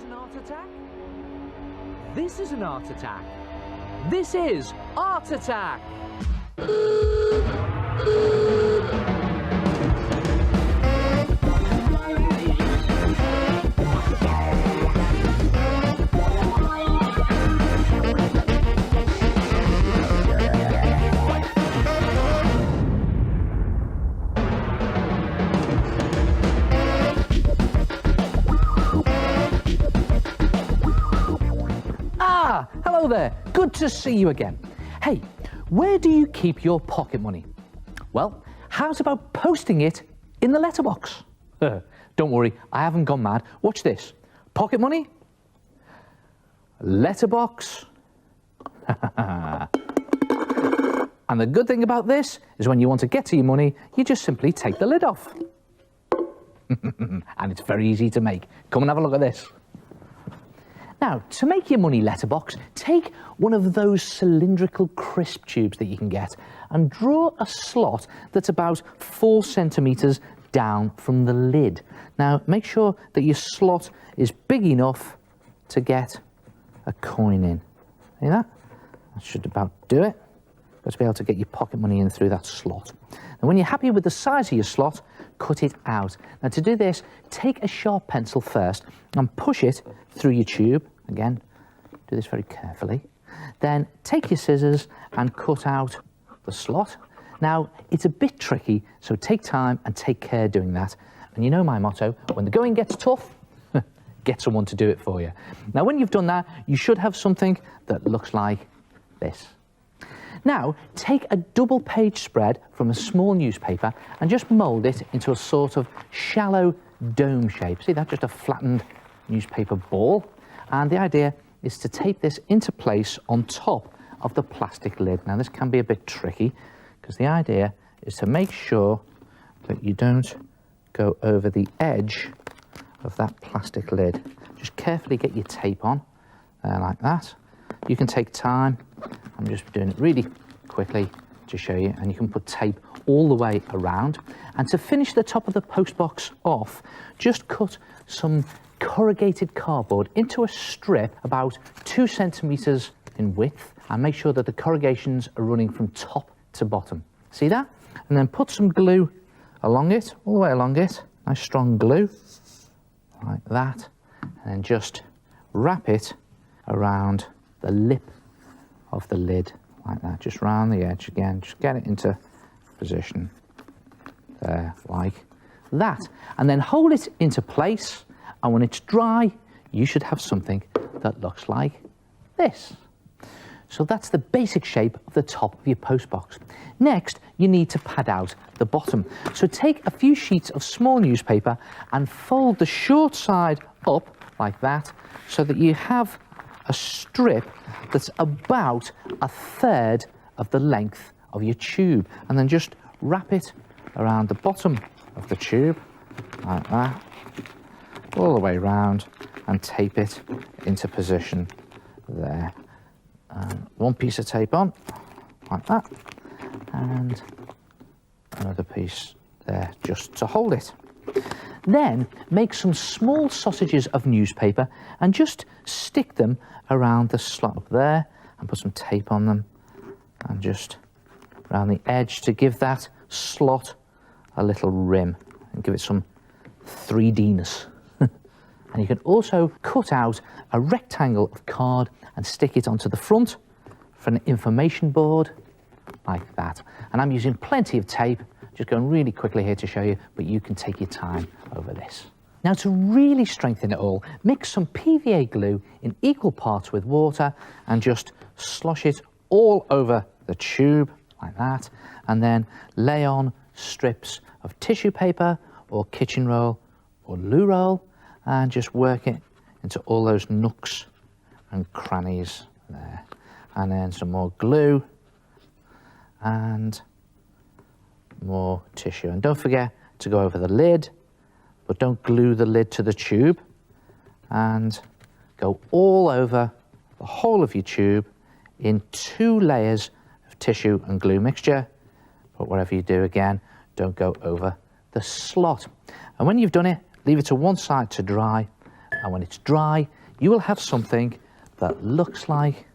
an art attack? This is an art attack. This is Art Attack! Hello there, good to see you again. Hey, where do you keep your pocket money? Well, how's about posting it in the letterbox? Don't worry, I haven't gone mad. Watch this. Pocket money, letterbox. And the good thing about this is when you want to get to your money, you just simply take the lid off. And it's very easy to make. Come and have a look at this. Now, to make your money letterbox, take one of those cylindrical crisp tubes that you can get and draw a slot that's about 4 centimetres down from the lid. Now, make sure that your slot is big enough to get a coin in. See that? That should about do it. Got to be able to get your pocket money in through that slot. And when you're happy with the size of your slot, cut it out. Now, to do this, take a sharp pencil first and push it through your tube. Again, do this very carefully. Then take your scissors and cut out the slot. Now, it's a bit tricky, so take time and take care doing that. And you know my motto, when the going gets tough, get someone to do it for you. Now, when you've done that, you should have something that looks like this. Now, take a double page spread from a small newspaper and just mould it into a sort of shallow dome shape. See that? Just a flattened newspaper ball. And the idea is to tape this into place on top of the plastic lid. Now, this can be a bit tricky because the idea is to make sure that you don't go over the edge of that plastic lid. Just carefully get your tape on there like that. You can take time. I'm just doing it really quickly to show you, and you can put tape all the way around. And to finish the top of the postbox off, just cut some corrugated cardboard into a strip about 2 centimetres in width, and make sure that the corrugations are running from top to bottom. See that? And then put some glue along it, all the way along it, nice strong glue, like that, and then just wrap it around the lip of the lid, like that, just round the edge again, just get it into position there, like that, and then hold it into place. And when it's dry, you should have something that looks like this. So that's the basic shape of the top of your postbox. Next, you need to pad out the bottom. So take a few sheets of small newspaper and fold the short side up like that, so that you have a strip that's about 1/3 of the length of your tube. And then just wrap it around the bottom of the tube like that, all the way around, and tape it into position there. And one piece of tape on, like that, and another piece there just to hold it. Then make some small sausages of newspaper and just stick them around the slot up there, and put some tape on them, and just around the edge to give that slot a little rim and give it some 3D-ness. And you can also cut out a rectangle of card and stick it onto the front for an information board, like that. And I'm using plenty of tape, just going really quickly here to show you, but you can take your time over this. Now, to really strengthen it all, mix some PVA glue in equal parts with water and just slosh it all over the tube, like that, and then lay on strips of tissue paper or kitchen roll or loo roll, and just work it into all those nooks and crannies there. And then some more glue and more tissue. And don't forget to go over the lid, but don't glue the lid to the tube, and go all over the whole of your tube in 2 layers of tissue and glue mixture. But whatever you do, again, don't go over the slot. And when you've done it, leave it to one side to dry, And when it's dry, you will have something that looks like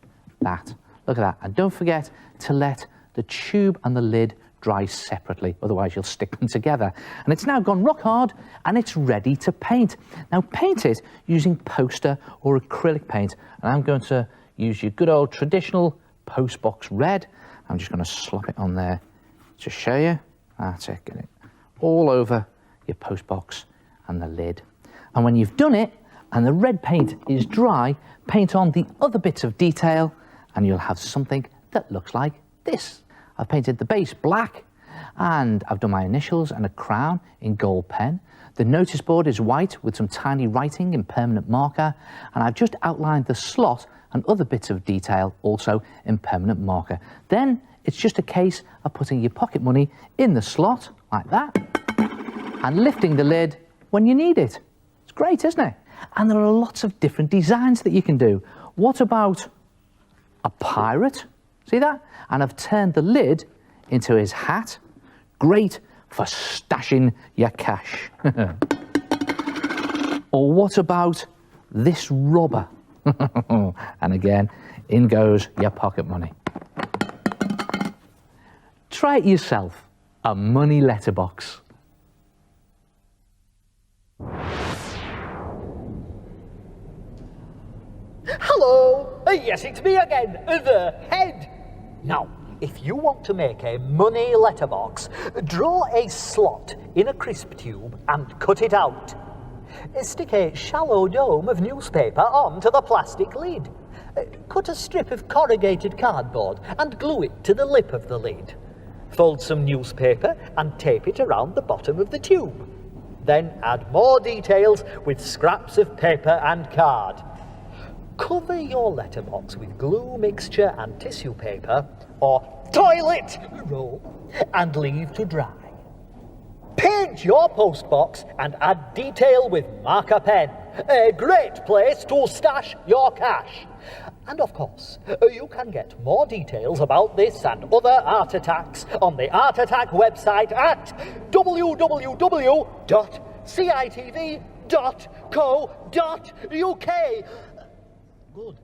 that. Look at that. And don't forget to let the tube and the lid dry separately, otherwise you'll stick them together. And it's now gone rock hard and it's ready to paint. Now paint it using poster or acrylic paint. And I'm going to use your good old traditional postbox red. I'm just going to slop it on there to show you. That's it, get it all over your postbox and the lid. And when you've done it and the red paint is dry, paint on the other bits of detail and you'll have something that looks like this. I've painted the base black and I've done my initials and a crown in gold pen. The notice board is white with some tiny writing in permanent marker, and I've just outlined the slot and other bits of detail also in permanent marker. Then it's just a case of putting your pocket money in the slot like that and lifting the lid when you need it. It's great, isn't it? And there are lots of different designs that you can do. What about a pirate? See that? And I've turned the lid into his hat. Great for stashing your cash. Or what about this robber? And again, in goes your pocket money. Try it yourself, a money letterbox. Hello! Yes, it's me again, the head. Now, if you want to make a money letterbox, draw a slot in a crisp tube and cut it out. Stick a shallow dome of newspaper onto the plastic lid. Cut a strip of corrugated cardboard and glue it to the lip of the lid. Fold some newspaper and tape it around the bottom of the tube. Then add more details with scraps of paper and card. Cover your letterbox with glue mixture and tissue paper or toilet roll and leave to dry. Paint your postbox and add detail with marker pen. A great place to stash your cash. And of course, you can get more details about this and other art attacks on the Art Attack website at www.citv.co.uk. Good.